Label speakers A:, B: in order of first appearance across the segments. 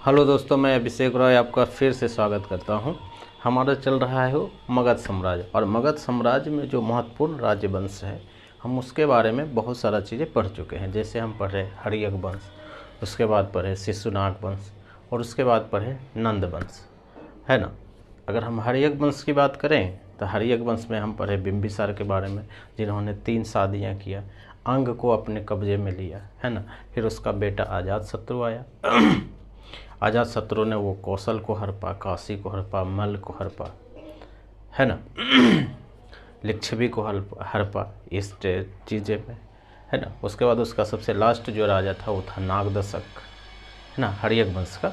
A: Hello दोस्तों, मैं अभिषेक रॉय आपका फिर से स्वागत करता हूं। हमारा चल रहा है वो मगध साम्राज्य, और मगध साम्राज्य में जो महत्वपूर्ण राज्य वंश है हम उसके बारे में बहुत सारा चीज़ें पढ़ चुके हैं। जैसे हम पढ़े हर्यक वंश, उसके बाद पढ़े शिशुनाग वंश, और उसके बाद पढ़े नंद वंश, है ना। अगर हम हर्यक वंश की बात करें तो हर्यक वंश में हम पढ़े बिंबिसार के बारे में, जिन्होंने 3 शादियाँ किया, अंग को अपने कब्जे में लिया, है ना। फिर उसका बेटा अजातशत्रु आया। अजातशत्रु ने वो कौशल को हड़पा, काशी को हड़पा, मल को हड़पा, है ना। लिच्छवी को हड़पा, इस चीज़ें में, है ना। उसके बाद उसका सबसे लास्ट जो राजा था वो था नागदशक, है ना, हर्यक वंश का।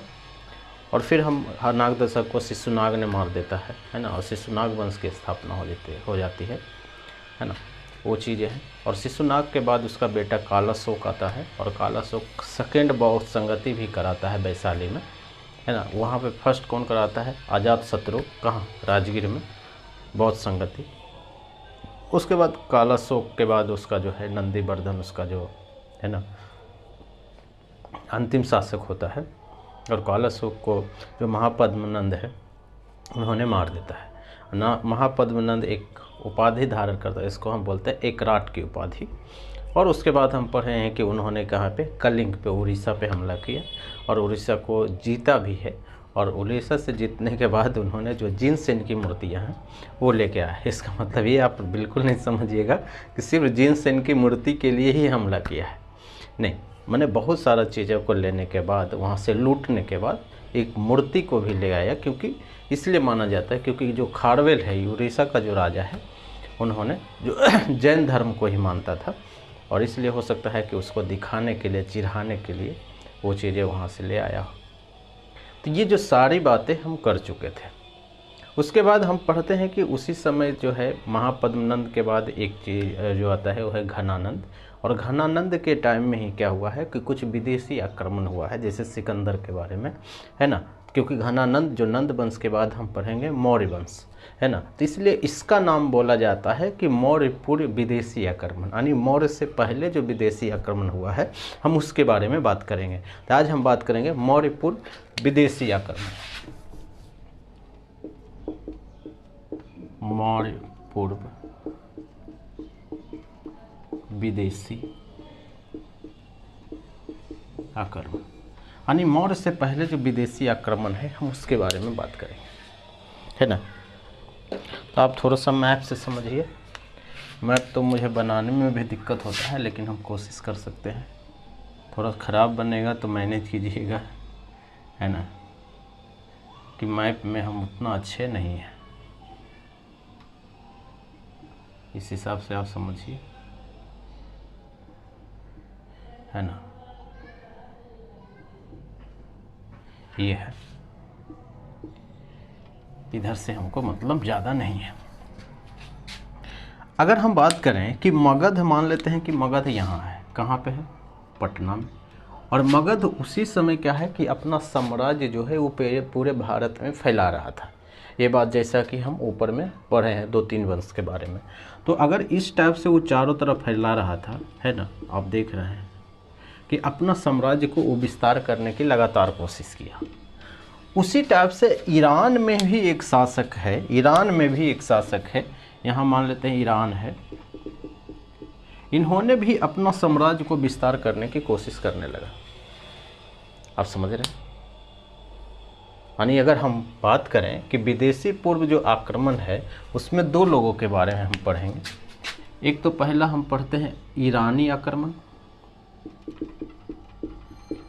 A: और फिर हम नागदशक को शिशुनाग ने मार देता है ना, और शिशुनाग वंश की स्थापना हो जाती है ना। वो चीज़ें हैं। और शिशुनाग के बाद उसका बेटा कालाशोक आता है, और कालाशोक सेकेंड बौद्ध संगति भी कराता है वैशाली में, है ना। वहाँ पे फर्स्ट कौन कराता है? अजातशत्रु। कहाँ? राजगीर में बौद्ध संगति। उसके बाद कालाशोक के बाद उसका जो है नंदीवर्धन, उसका जो है ना अंतिम शासक होता है, और कालाशोक को जो महापद्मनंद है उन्होंने मार देता है ना। महापद्मनंद एक उपाधि धारण करता है, इसको हम बोलते हैं एकराट की उपाधि। और उसके बाद हम पढ़े हैं कि उन्होंने कहाँ पे? कलिंग पे, उड़ीसा पे हमला किया, और उड़ीसा को जीता भी है। और उड़ीसा से जीतने के बाद उन्होंने जो जिनसेन की मूर्तियाँ हैं वो लेके आए। इसका मतलब ये आप बिल्कुल नहीं समझिएगा कि सिर्फ जिनसेन की मूर्ति के लिए ही हमला किया है, नहीं। मैंने बहुत सारा चीज़ों को लेने के बाद, वहाँ से लूटने के बाद एक मूर्ति को भी ले आया, क्योंकि इसलिए माना जाता है क्योंकि जो खारवेल है उड़ीसा का जो राजा है, उन्होंने जो जैन धर्म को ही मानता था, और इसलिए हो सकता है कि उसको दिखाने के लिए, चिढ़ाने के लिए वो चीज़ें वहाँ से ले आया हो। तो ये जो सारी बातें हम कर चुके थे। उसके बाद हम पढ़ते हैं कि उसी समय जो है महापद्मनंद के बाद एक चीज़ जो आता है वो है घनानंद। और घनानंद के टाइम में ही क्या हुआ है कि कुछ विदेशी आक्रमण हुआ है, जैसे सिकंदर के बारे में, है ना। क्योंकि घनानंद जो नंद वंश के बाद हम पढ़ेंगे मौर्य वंश, है ना। तो इसलिए इसका नाम बोला जाता है कि मौर्यपुर विदेशी आक्रमण, यानी मौर्य से पहले जो विदेशी आक्रमण हुआ है हम उसके बारे में बात करेंगे। तो आज हम बात करेंगे मौर्यपुर विदेशी आक्रमण, मौर्य पूर्व विदेशी आक्रमण, यानी मौर्य से पहले जो विदेशी आक्रमण है हम उसके बारे में बात करेंगे, है ना। तो आप थोड़ा सा मैप से समझिए। मैप तो मुझे बनाने में भी दिक्कत होता है, लेकिन हम कोशिश कर सकते हैं। थोड़ा ख़राब बनेगा तो मैनेज कीजिएगा, है ना, कि मैप में हम उतना अच्छे नहीं हैं, इस हिसाब से आप समझिए, है ना। ये है, इधर से हमको मतलब ज़्यादा नहीं है। अगर हम बात करें कि मगध, मान लेते हैं कि मगध यहाँ है, कहाँ पे है? पटना में। और मगध उसी समय क्या है कि अपना साम्राज्य जो है वो पूरे भारत में फैला रहा था। ये बात जैसा कि हम ऊपर में पढ़े हैं 2-3 वंश के बारे में। तो अगर इस टाइप से वो चारों तरफ फैला रहा था, है ना, आप देख रहे हैं कि अपना साम्राज्य को वो विस्तार करने की लगातार कोशिश किया। उसी टाइप से ईरान में भी एक शासक है, ईरान में भी एक शासक है, यहाँ मान लेते हैं ईरान है। इन्होंने भी अपना साम्राज्य को विस्तार करने की कोशिश करने लगा। आप समझ रहे हैं? यानी अगर हम बात करें कि विदेशी पूर्व जो आक्रमण है उसमें 2 लोगों के बारे में हम पढ़ेंगे। एक तो पहला हम पढ़ते हैं ईरानी आक्रमण,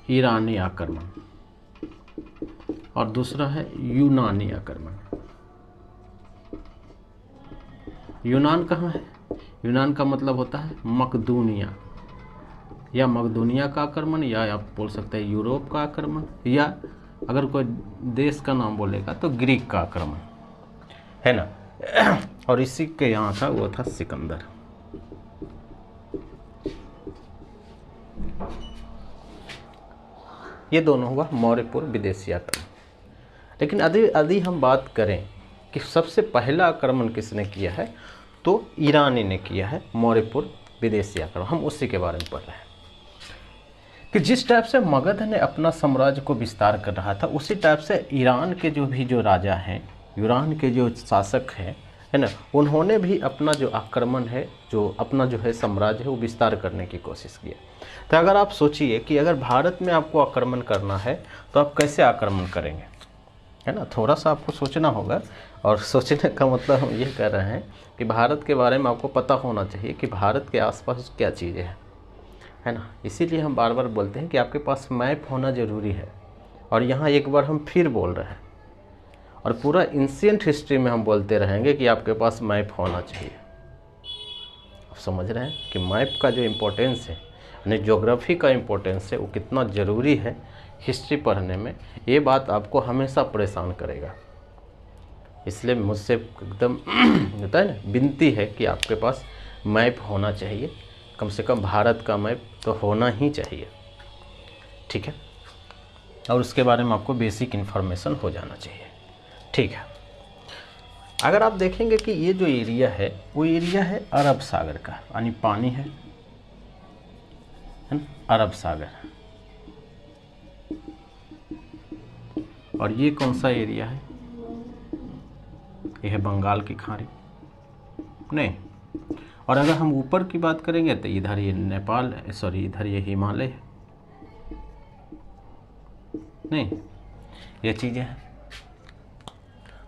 A: ईरानी आक्रमण, और दूसरा है यूनानी आक्रमण। यूनान कहाँ है? यूनान का मतलब होता है मकदूनिया, या मकदूनिया का आक्रमण, या आप बोल सकते हैं यूरोप का आक्रमण, या अगर कोई देश का नाम बोलेगा तो ग्रीक का आक्रमण, है ना। और इसी के यहाँ था, वो था सिकंदर। ये दोनों हुआ मौर्यपुर विदेशी आक्रमण। लेकिन यदि हम बात करें कि सबसे पहला आक्रमण किसने किया है, तो ईरानी ने किया है, मौर्यपुर विदेशी आक्रमण। हम उसी के बारे में पढ़ रहे हैं। कि जिस टाइप से मगध ने अपना साम्राज्य को विस्तार कर रहा था, उसी टाइप से ईरान के जो राजा हैं, ईरान के जो शासक हैं, है ना, उन्होंने भी अपना जो आक्रमण है, जो अपना जो है साम्राज्य है, वो विस्तार करने की कोशिश किया। तो अगर आप सोचिए कि अगर भारत में आपको आक्रमण करना है तो आप कैसे आक्रमण करेंगे, है ना, थोड़ा सा आपको सोचना होगा। और सोचने का मतलब हम ये कर रहे हैं कि भारत के बारे में आपको पता होना चाहिए कि भारत के आसपास क्या चीज़ें हैं, है ना। इसीलिए हम बार बार बोलते हैं कि आपके पास मैप होना ज़रूरी है। और यहाँ एक बार हम फिर बोल रहे हैं, और पूरा एंशिएंट हिस्ट्री में हम बोलते रहेंगे कि आपके पास मैप होना चाहिए। आप समझ रहे हैं कि मैप का जो इम्पोर्टेंस है, यानी ज्योग्राफी का इम्पोर्टेंस है, वो कितना ज़रूरी है हिस्ट्री पढ़ने में। ये बात आपको हमेशा परेशान करेगा। इसलिए मुझसे एकदम होता है ना, विनती है कि आपके पास मैप होना चाहिए, कम से कम भारत का मैप तो होना ही चाहिए, ठीक है। और उसके बारे में आपको बेसिक इन्फॉर्मेशन हो जाना चाहिए, ठीक है। अगर आप देखेंगे कि ये जो एरिया है वो एरिया है अरब सागर का, यानी पानी है ना, अरब सागर। और ये कौन सा एरिया है, ये है बंगाल की खाड़ी, नहीं। और अगर हम ऊपर की बात करेंगे तो इधर ये नेपाल है, सॉरी इधर ये हिमालय है, नहीं, ये चीज़ें हैं।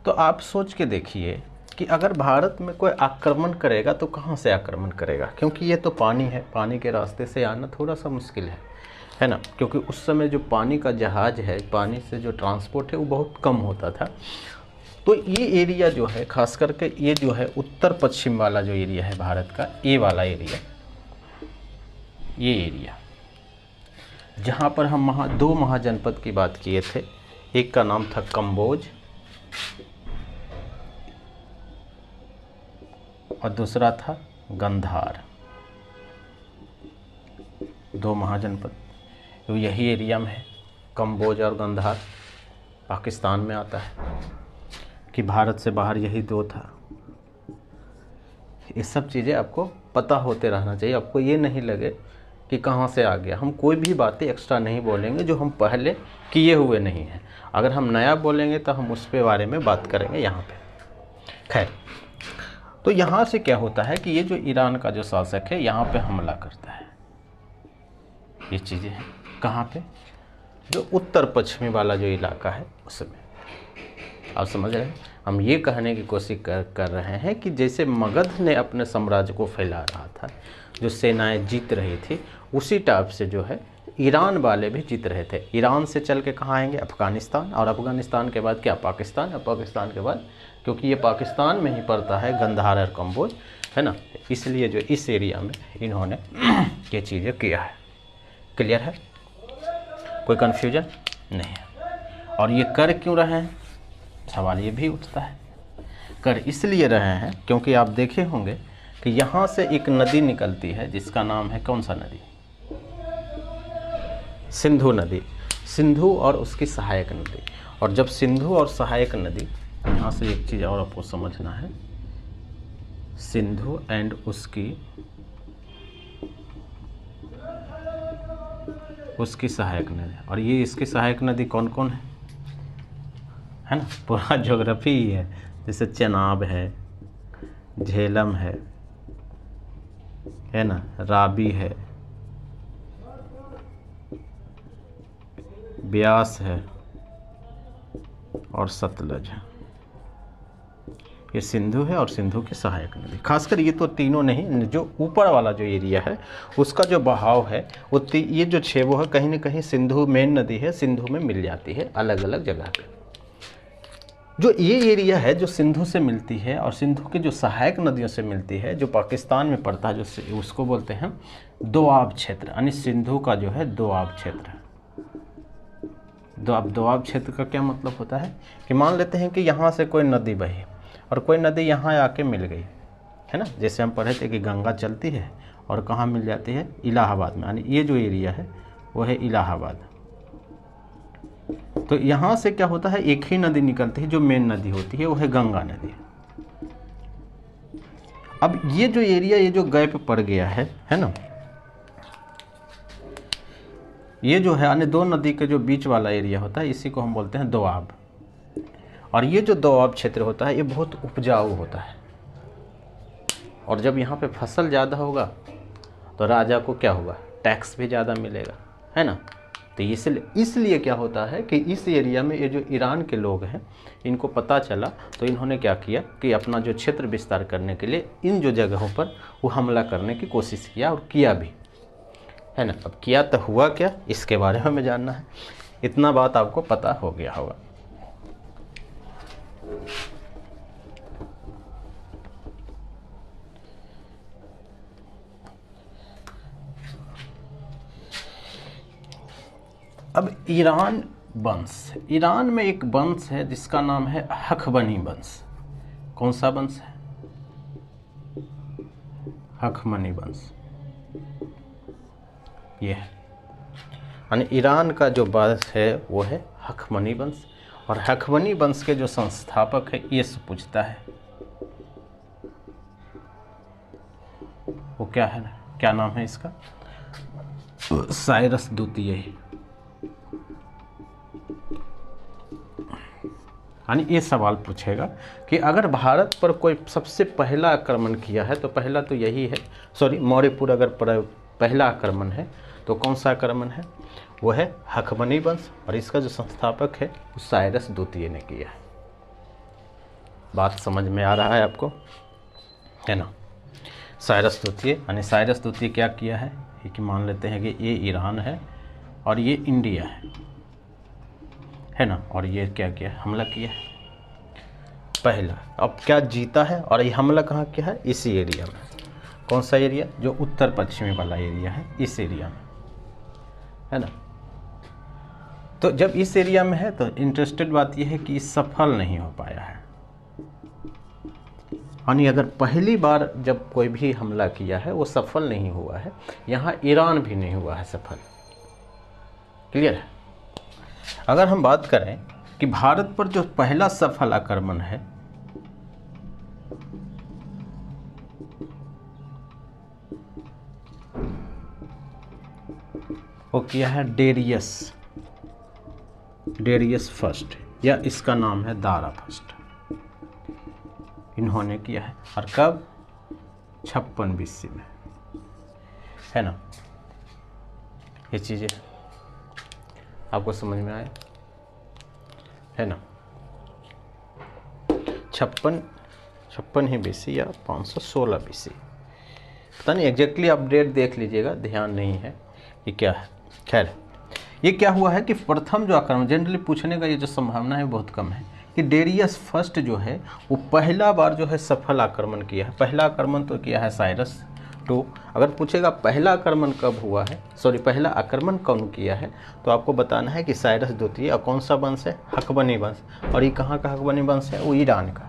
A: तो आप सोच के देखिए कि अगर भारत में कोई आक्रमण करेगा तो कहाँ से आक्रमण करेगा, क्योंकि ये तो पानी है, पानी के रास्ते से आना थोड़ा सा मुश्किल है ना, क्योंकि उस समय जो पानी का जहाज है, पानी से जो ट्रांसपोर्ट है वो बहुत कम होता था। तो ये एरिया जो है, खास करके ये जो है उत्तर पश्चिम वाला जो एरिया है भारत का, ये वाला एरिया, ये एरिया जहाँ पर हम दो महाजनपद की बात किए थे, एक का नाम था कम्बोज और दूसरा था गंधार, दो महाजनपद। तो यही एरिया में है, कम्बोज और गंधार पाकिस्तान में आता है, कि भारत से बाहर यही दो था। ये सब चीज़ें आपको पता होते रहना चाहिए, आपको ये नहीं लगे कि कहाँ से आ गया। हम कोई भी बातें एक्स्ट्रा नहीं बोलेंगे जो हम पहले किए हुए नहीं हैं। अगर हम नया बोलेंगे तो हम उस पे बारे में बात करेंगे यहाँ पे। खैर, तो यहाँ से क्या होता है कि ये जो ईरान का जो शासक है यहाँ पे हमला करता है। ये चीज़ें हैं कहाँ पे, जो उत्तर पश्चिमी वाला जो इलाका है उसमें। आप समझ रहे हैं, हम ये कहने की कोशिश कर रहे हैं कि जैसे मगध ने अपने साम्राज्य को फैला रहा था, जो सेनाएं जीत रही थी, उसी टाइप से जो है ईरान वाले भी जीत रहे थे। ईरान से चल के कहाँ आएंगे, अफ़गानिस्तान, और अफ़गानिस्तान के बाद क्या, पाकिस्तान, और पाकिस्तान के बाद, क्योंकि ये पाकिस्तान में ही पड़ता है गंधार और कम्बोज, है ना, इसलिए जो इस एरिया में इन्होंने ये चीज़ें किया है। क्लियर है, कोई कन्फ्यूजन नहीं है। और ये कर क्यों रहे हैं, सवाल ये भी उठता है। कर इसलिए रहे हैं क्योंकि आप देखे होंगे कि यहाँ से एक नदी निकलती है जिसका नाम है, कौन सा नदी, सिंधु नदी, सिंधु और उसकी सहायक नदी। और जब सिंधु और सहायक नदी, यहाँ से एक चीज़ और आपको समझना है, सिंधु एंड उसकी सहायक नदी, और ये इसकी सहायक नदी कौन कौन है ना, पूरा ज्योग्राफी ही है। जैसे चेनाब है, झेलम है ना, राबी है, ब्यास है और सतलज है। ये सिंधु है और सिंधु की सहायक नदी। खासकर ये तो तीनों नहीं, जो ऊपर वाला जो एरिया है उसका जो बहाव है वो ये जो छः वो है, कहीं ना कहीं सिंधु मेन नदी है, सिंधु में मिल जाती है अलग अलग जगह पे। जो ये एरिया है जो सिंधु से मिलती है और सिंधु के जो सहायक नदियों से मिलती है, जो पाकिस्तान में पड़ता है, जो उसको बोलते हैं दोआब क्षेत्र, यानी सिंधु का जो है दोआब क्षेत्र। दोआब क्षेत्र का क्या मतलब होता है कि मान लेते हैं कि यहाँ से कोई नदी बही और कोई नदी यहाँ आके मिल गई, है ना। जैसे हम पढ़े थे कि गंगा चलती है और कहाँ मिल जाती है, इलाहाबाद में, यानी ये जो एरिया है वो है इलाहाबाद। तो यहाँ से क्या होता है, एक ही नदी निकलती है जो मेन नदी होती है, वो है गंगा नदी। अब ये जो एरिया, ये जो गैप पड़ गया है ना, ये जो है यानी दो नदी के जो बीच वाला एरिया होता है इसी को हम बोलते हैं दोआब। और ये जो दोआब क्षेत्र होता है ये बहुत उपजाऊ होता है, और जब यहाँ पे फसल ज़्यादा होगा तो राजा को क्या होगा, टैक्स भी ज़्यादा मिलेगा, है ना। तो इसलिए क्या होता है कि इस एरिया में ये जो ईरान के लोग हैं इनको पता चला, तो इन्होंने क्या किया कि अपना जो क्षेत्र विस्तार करने के लिए इन जो जगहों पर वो हमला करने की कोशिश किया, और किया भी, है ना। अब किया तो हुआ क्या, इसके बारे में हमें जानना है। इतना बात आपको पता हो गया होगा। अब ईरान वंश, ईरान में एक वंश है जिसका नाम है हखमनी वंश। कौन सा वंश है, हखमनी वंश। ये है यानी ईरान का जो वंश है वो है हखमनी वंश। और हखमनी वंश के जो संस्थापक है ये से पूछता है वो क्या है, क्या नाम है इसका, साइरस द्वितीय। यानी ये सवाल पूछेगा कि अगर भारत पर कोई सबसे पहला आक्रमण किया है तो पहला तो यही है, सॉरी मौर्यपुर अगर पहला आक्रमण है तो कौन सा आक्रमण है, वो है हखमनी वंश। और इसका जो संस्थापक है वो साइरस द्वितीय ने किया है। बात समझ में आ रहा है आपको, है ना। साइरस द्वितीय, यानी साइरस द्वितीय क्या किया है, ये कि मान लेते हैं कि ये ईरान है और ये इंडिया है ना। और ये क्या किया, हमला किया है पहला। अब क्या जीता है, और ये हमला कहाँ किया है, इसी एरिया में। कौन सा एरिया, जो उत्तर पश्चिमी वाला एरिया है, इस एरिया में, है ना। तो जब इस एरिया में है तो इंटरेस्टेड बात यह है कि सफल नहीं हो पाया है। यानी अगर पहली बार जब कोई भी हमला किया है वो सफल नहीं हुआ है, यहाँ ईरान भी नहीं हुआ है सफल। क्लियर है। अगर हम बात करें कि भारत पर जो पहला सफल आक्रमण है वो किया है डेरियस फर्स्ट, या इसका नाम है दारा फर्स्ट, इन्होंने किया है। और कब, 56 BC में, है ना। ये चीज़ें आपको समझ में आए, है ना। 56 ही BC या 516 BC, पता नहीं एग्जैक्टली, आप डेट देख लीजिएगा, ध्यान नहीं है ये क्या है। खैर, ये क्या हुआ है कि प्रथम जो आक्रमण, जनरली पूछने का ये जो संभावना है बहुत कम है कि डेरियस फर्स्ट जो है वो पहला बार जो है सफल आक्रमण किया है। पहला आक्रमण तो किया है साइरस टू। अगर पूछेगा पहला आक्रमण कब हुआ है, सॉरी पहला आक्रमण कौन किया है, तो आपको बताना है कि साइरस द्वितीय। और कौन सा वंश है, हखमनी वंश। और ये कहाँ का हखमनी वंश है, वो ईरान का।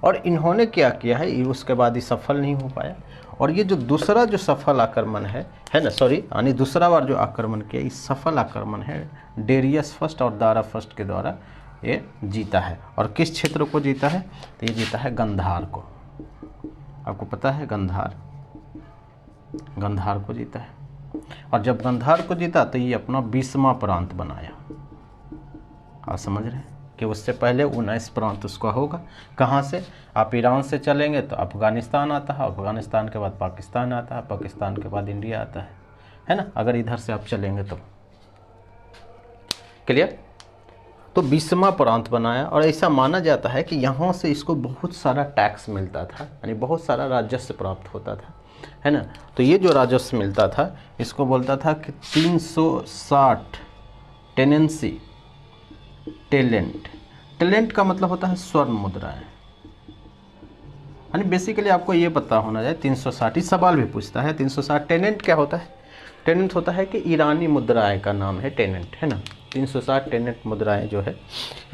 A: और इन्होंने क्या किया है, उसके बाद ये सफल नहीं हो पाया। और ये जो दूसरा जो सफल आक्रमण है ना, सॉरी यानी दूसरा बार जो आक्रमण किया, ये सफल आक्रमण है डेरियस फर्स्ट और दारा फर्स्ट के द्वारा ये जीता है। और किस क्षेत्र को जीता है, तो ये जीता है गंधार को। आपको पता है गंधार को जीता है। और जब गंधार को जीता तो ये अपना 20वां प्रांत बनाया। आप समझ रहे हैं कि उससे पहले 19 प्रांत उसका होगा। कहाँ से, आप ईरान से चलेंगे तो अफ़गानिस्तान आता है, अफ़गानिस्तान के बाद पाकिस्तान आता है, पाकिस्तान के बाद इंडिया आता है ना। अगर इधर से आप चलेंगे तो क्लियर। तो 20वां प्रांत बनाया। और ऐसा माना जाता है कि यहाँ से इसको बहुत सारा टैक्स मिलता था, यानी बहुत सारा राजस्व प्राप्त होता था, है ना। तो ये जो राजस्व मिलता था इसको बोलता था कि 360 टेनेंसी, टेलेंट का मतलब होता है स्वर्ण मुद्राएं। यानी बेसिकली आपको ये पता होना चाहिए 360, इस सवाल भी पूछता है 360 टेनेंट क्या होता है। टेनेंट होता है कि ईरानी मुद्राएं का नाम है टेनेंट, है ना। 360 टेनेंट मुद्राएं जो है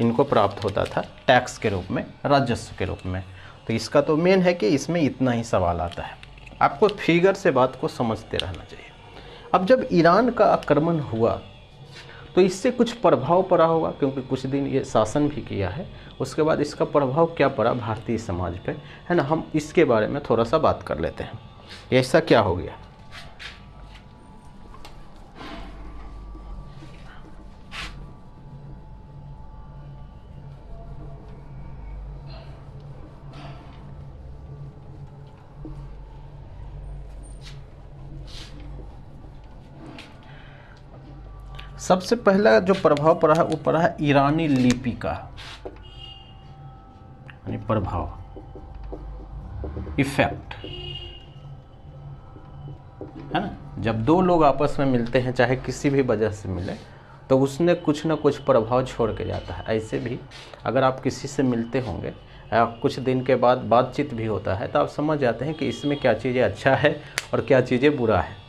A: इनको प्राप्त होता था टैक्स के रूप में, राजस्व के रूप में। तो इसका तो मेन है कि इसमें इतना ही सवाल आता है। आपको फिगर से बात को समझते रहना चाहिए। अब जब ईरान का आक्रमण हुआ तो इससे कुछ प्रभाव पड़ा होगा, क्योंकि कुछ दिन ये शासन भी किया है। उसके बाद इसका प्रभाव क्या पड़ा भारतीय समाज पे, है ना। हम इसके बारे में थोड़ा सा बात कर लेते हैं। ऐसा क्या हो गया, सबसे पहला जो प्रभाव पड़ा है वो पड़ा है ईरानी लिपि का, यानी प्रभाव, इफेक्ट, है ना। जब दो लोग आपस में मिलते हैं, चाहे किसी भी वजह से मिले, तो उसने कुछ ना कुछ प्रभाव छोड़ के जाता है। ऐसे भी अगर आप किसी से मिलते होंगे, कुछ दिन के बाद बातचीत भी होता है, तो आप समझ जाते हैं कि इसमें क्या चीज़ें अच्छा है और क्या चीज़ें बुरा है।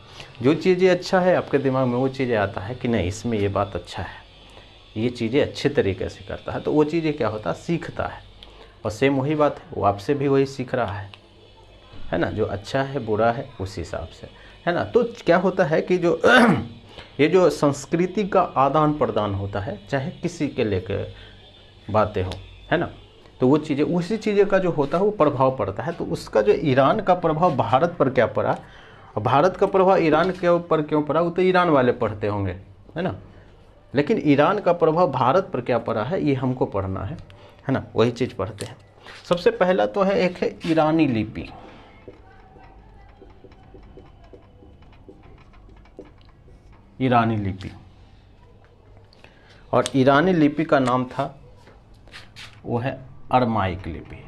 A: जो चीज़ें अच्छा है आपके दिमाग में वो चीज़ें आता है कि नहीं, इसमें ये बात अच्छा है, ये चीज़ें अच्छे तरीके से करता है, तो वो चीज़ें क्या होता है, सीखता है। और सेम वही बात है, वो आपसे भी वही सीख रहा है ना। जो अच्छा है बुरा है उस हिसाब से, है ना। तो क्या होता है कि जो ये जो संस्कृति का आदान प्रदान होता है, चाहे किसी के लेकर बातें हो, है ना, तो वो चीज़ें, उसी चीज़ें का जो होता है वो प्रभाव पड़ता है। तो उसका जो ईरान का प्रभाव भारत पर क्या पड़ा और भारत का प्रभाव ईरान के ऊपर क्यों पड़ा, वो तो ईरान वाले पढ़ते होंगे, है ना। लेकिन ईरान का प्रभाव भारत पर क्या पड़ा है, ये हमको पढ़ना है ना, वही चीज़ पढ़ते हैं। सबसे पहला तो है, एक है ईरानी लिपि। ईरानी लिपि, और ईरानी लिपि का नाम था, वो है अरमाइक लिपि।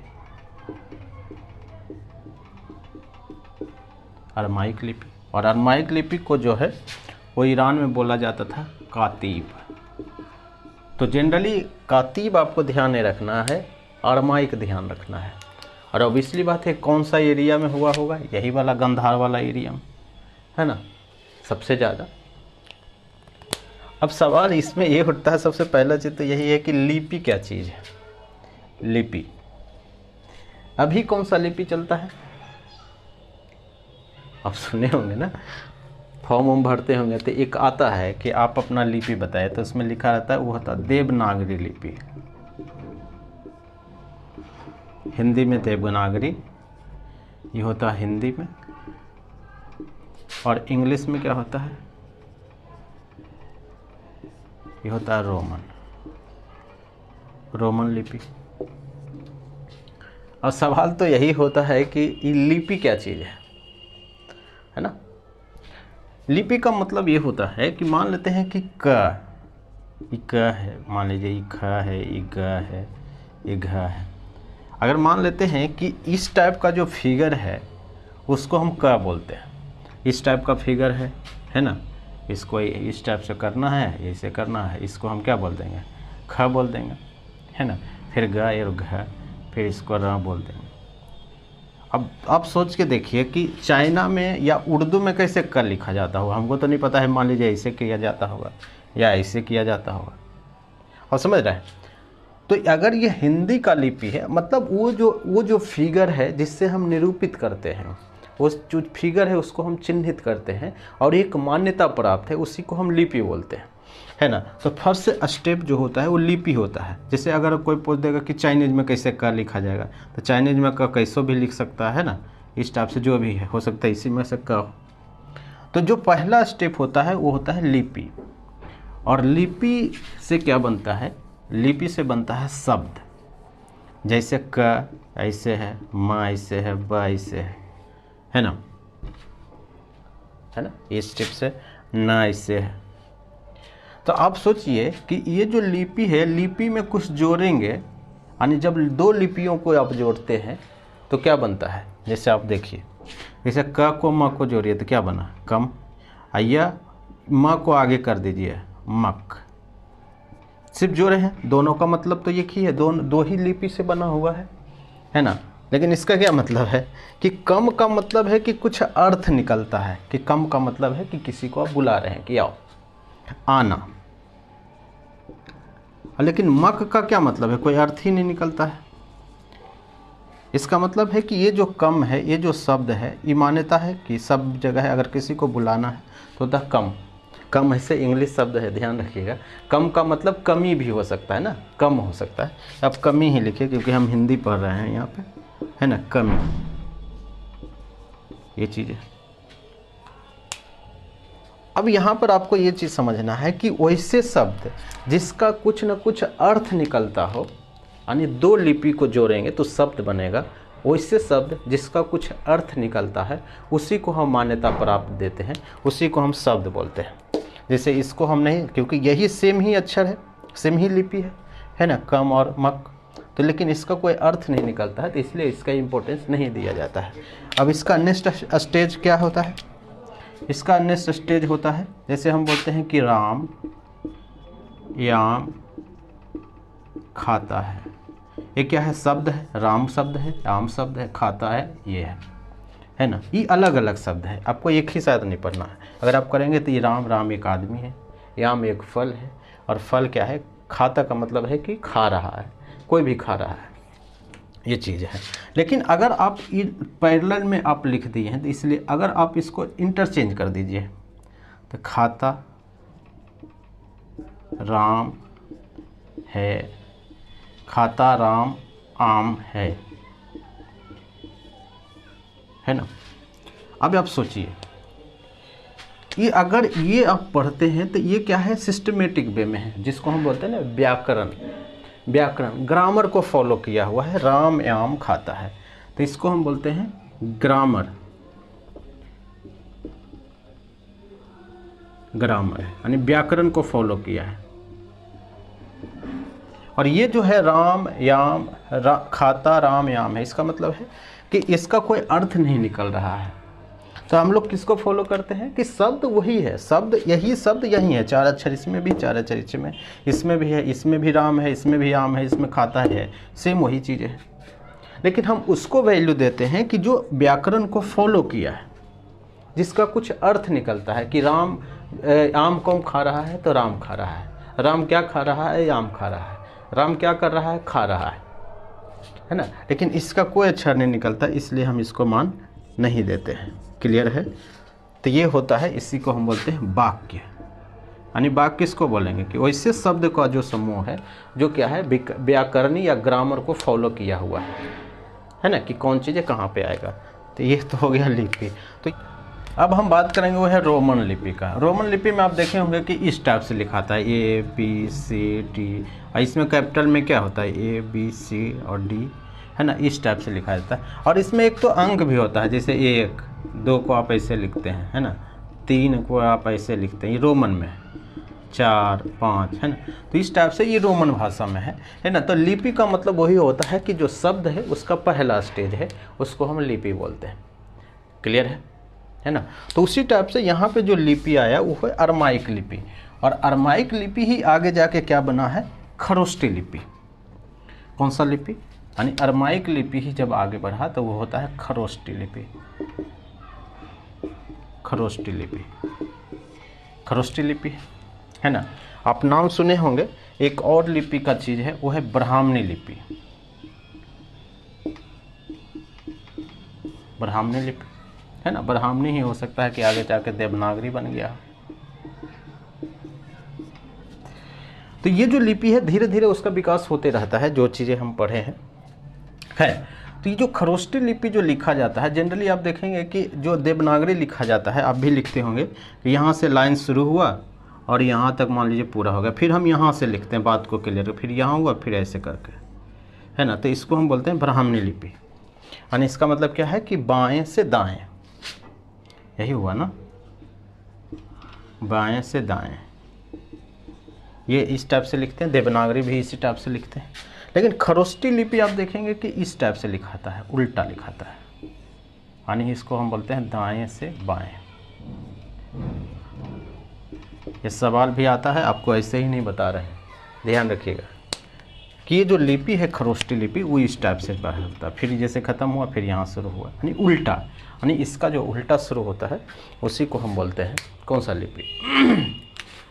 A: अरमाइक लिपि, और अरमाइक लिपि को जो है वो ईरान में बोला जाता था कातीब। तो जनरली कातीब आपको ध्यान नहीं रखना है, अरमाइक ध्यान रखना है। और ऑब्वियसली बात है, कौन सा एरिया में हुआ होगा, यही वाला गंधार वाला एरिया में, है ना, सबसे ज़्यादा। अब सवाल इसमें ये उठता है, सबसे पहला चीज़ तो यही है कि लिपि क्या चीज़ है। लिपि, अभी कौन सा लिपि चलता है, आप सुने होंगे ना, फॉर्म भरते होंगे तो एक आता है कि आप अपना लिपि बताएं, तो उसमें लिखा रहता है, वो होता है देवनागरी लिपि। हिंदी में देवनागरी, ये होता है हिंदी में, और इंग्लिश में क्या होता है, ये होता है रोमन लिपि। और सवाल तो यही होता है कि ये लिपि क्या चीज़ है ना। लिपि का मतलब ये होता है कि मान लेते हैं कि क है, मान लीजिए ये ख है, ये ग है, ये घ है। अगर मान लेते हैं कि इस टाइप का जो फिगर है उसको हम क बोलते हैं, इस टाइप का फिगर है ना, इसको इस टाइप से करना है, ऐसे करना है, इसको हम क्या बोल देंगे, ख बोल देंगे, है ना। फिर ग और घ, फिर इसको र बोल देंगे। अब आप सोच के देखिए कि चाइना में या उर्दू में कैसे क लिखा जाता होगा, हमको तो नहीं पता है। मान लीजिए ऐसे किया जाता होगा या ऐसे किया जाता होगा, और समझ रहे हैं। तो अगर ये हिंदी का लिपि है, मतलब वो जो फिगर है जिससे हम निरूपित करते हैं, वो जो फिगर है उसको हम चिन्हित करते हैं और एक मान्यता प्राप्त है, उसी को हम लिपि बोलते हैं, है ना। तो फर्स्ट स्टेप जो होता है वो लिपि होता है। जैसे अगर कोई पूछ देगा कि चाइनीज़ में कैसे क लिखा जाएगा, तो चाइनीज़ में क कैसो भी लिख सकता है ना, इस टाइप से जो भी है, हो सकता है इसी में से क। तो जो पहला स्टेप होता है वो होता है लिपि। और लिपि से क्या बनता है, लिपि से बनता है शब्द। जैसे क ऐसे है, म ऐसे है, ब ऐसे है ना, इस स्टेप से न ऐसे है। तो आप सोचिए कि ये जो लिपि है, लिपि में कुछ जोड़ेंगे, यानी जब दो लिपियों को आप जोड़ते हैं तो क्या बनता है। जैसे आप देखिए, जैसे क को म को जोड़िए तो क्या बना, कम। या म को आगे कर दीजिए, मक। सिर्फ जोड़े हैं, दोनों का मतलब तो एक ही है, दो ही लिपि से बना हुआ है ना। लेकिन इसका क्या मतलब है कि कम का मतलब है कि कुछ अर्थ निकलता है, कि कम का मतलब है कि किसी को आप बुला रहे हैं कि आओ, आना। लेकिन मक का क्या मतलब है, कोई अर्थ ही नहीं निकलता है। इसका मतलब है कि ये जो कम है, ये जो शब्द है, ये मान्यता है कि सब जगह अगर किसी को बुलाना है तो द कम। कम ऐसे इंग्लिश शब्द है, ध्यान रखिएगा। कम का मतलब कमी भी हो सकता है ना, कम हो सकता है। अब कमी ही लिखिए क्योंकि हम हिंदी पढ़ रहे हैं यहाँ पे, है ना, कमी, ये चीज़ें। अब यहाँ पर आपको ये चीज़ समझना है कि वैसे शब्द जिसका कुछ न कुछ अर्थ निकलता हो, यानी दो लिपि को जोड़ेंगे तो शब्द बनेगा। वैसे शब्द जिसका कुछ अर्थ निकलता है उसी को हम मान्यता प्राप्त देते हैं, उसी को हम शब्द बोलते हैं। जैसे इसको हम नहीं, क्योंकि यही सेम ही अक्षर है, सेम ही लिपि है ना, कम और मक, तो लेकिन इसका कोई अर्थ नहीं निकलता है, तो इसलिए इसका इम्पोर्टेंस नहीं दिया जाता है। अब इसका नेक्स्ट स्टेज क्या होता है? इसका नेक्स्ट स्टेज होता है, जैसे हम बोलते हैं कि राम याम खाता है। ये क्या है? शब्द है, राम शब्द है, याम शब्द है, खाता है, ये है ना। ये अलग अलग शब्द है, आपको एक ही शायद नहीं पढ़ना है। अगर आप करेंगे तो ये राम, राम एक आदमी है, याम एक फल है, और फल क्या है? खाता का मतलब है कि खा रहा है, कोई भी खा रहा है, ये चीज़ है। लेकिन अगर आप पैरेलल में आप लिख दिए हैं, तो इसलिए अगर आप इसको इंटरचेंज कर दीजिए तो खाता राम है, खाता राम आम है ना। अब आप सोचिए, ये अगर ये आप पढ़ते हैं तो ये क्या है? सिस्टमेटिक वे में है, जिसको हम बोलते हैं ना व्याकरण, व्याकरण ग्रामर को फॉलो किया हुआ है। राम आम खाता है, तो इसको हम बोलते हैं ग्रामर, ग्रामर है, यानी व्याकरण को फॉलो किया है। और ये जो है राम याम खाता राम याम है, इसका मतलब है कि इसका कोई अर्थ नहीं निकल रहा है। तो हम लोग किसको फॉलो करते हैं कि शब्द वही है, शब्द यही, शब्द यही है, 4 अक्षर इसमें भी, 4 अक्षर इसमें भी है, इसमें भी राम है, इसमें भी आम है, इसमें खाता है, सेम वही चीज़ है। लेकिन हम उसको वैल्यू देते हैं कि जो व्याकरण को फॉलो किया है, जिसका कुछ अर्थ निकलता है कि राम आम कौन खा रहा है? तो राम खा रहा है। राम क्या खा रहा है? आम खा रहा है। राम क्या कर रहा है? खा रहा है ना। लेकिन इसका कोई अक्षर नहीं निकलता, इसलिए हम इसको मान नहीं देते हैं। क्लियर है? तो ये होता है, इसी को हम बोलते हैं वाक्य। यानी वाक्य किसको बोलेंगे कि वैसे शब्द का जो समूह है, जो क्या है? व्याकरणी या ग्रामर को फॉलो किया हुआ है ना, कि कौन चीज़ें कहाँ पे आएगा। तो ये तो हो गया लिपि। तो अब हम बात करेंगे वो है रोमन लिपि का। रोमन लिपि में आप देखे होंगे कि इस टाइप से लिखा था, ABCD, और इसमें कैपिटल में क्या होता है? ABC और D, है ना, इस टाइप से लिखा जाता है। और इसमें एक तो अंक भी होता है, जैसे 1 2 को आप ऐसे लिखते हैं, है ना, 3 को आप ऐसे लिखते हैं, ये रोमन में, 4 5, है ना। तो इस टाइप से ये रोमन भाषा में है ना। तो लिपि का मतलब वही होता है कि जो शब्द है उसका पहला स्टेज है, उसको हम लिपि बोलते हैं। क्लियर है ना। तो उसी टाइप से यहाँ पे जो लिपि आया वो है अरमाइक लिपि, और अरमाइक लिपि ही आगे जाके क्या बना है? खरोष्टी लिपि। कौन सा लिपि? यानी अरमाइक लिपि ही जब आगे बढ़ा तो वो होता है खरोष्टी लिपि। खरोष्टी लिपि, खरोष्टी लिपि, है ना। आप नाम सुने होंगे। एक और लिपि का चीज़ है, वो है ब्राह्मणी लिपि। ब्राह्मणी लिपि, है ना। ब्राह्मणी ही हो सकता है कि आगे जाकर देवनागरी बन गया। तो ये जो लिपि है धीरे धीरे उसका विकास होते रहता है, जो चीज़ें हम पढ़े हैं है। तो ये जो खरोष्टी लिपि जो लिखा जाता है, जनरली आप देखेंगे कि जो देवनागरी लिखा जाता है, आप भी लिखते होंगे कि यहाँ से लाइन शुरू हुआ और यहाँ तक मान लीजिए पूरा हो गया, फिर हम यहाँ से लिखते हैं बात को क्लियर, फिर यहाँ हुआ, फिर ऐसे करके, है ना। तो इसको हम बोलते हैं ब्राह्मणी लिपि। यानी इसका मतलब क्या है कि बाएँ से दाएँ, यही हुआ ना, बाएँ से दाएँ, ये इस टाइप से लिखते हैं। देवनागरी भी इसी टाइप से लिखते हैं। लेकिन खरोष्टी लिपि आप देखेंगे कि इस टाइप से लिखाता है, उल्टा लिखाता है। यानी इसको हम बोलते हैं दाएं से बाएं। ये सवाल भी आता है, आपको ऐसे ही नहीं बता रहे हैं, ध्यान रखिएगा कि ये जो लिपि है खरोष्टी लिपि वो इस टाइप से होता है, फिर जैसे ख़त्म हुआ फिर यहाँ शुरू हुआ, यानी उल्टा। यानी इसका जो उल्टा शुरू होता है उसी को हम बोलते हैं कौन सा लिपि?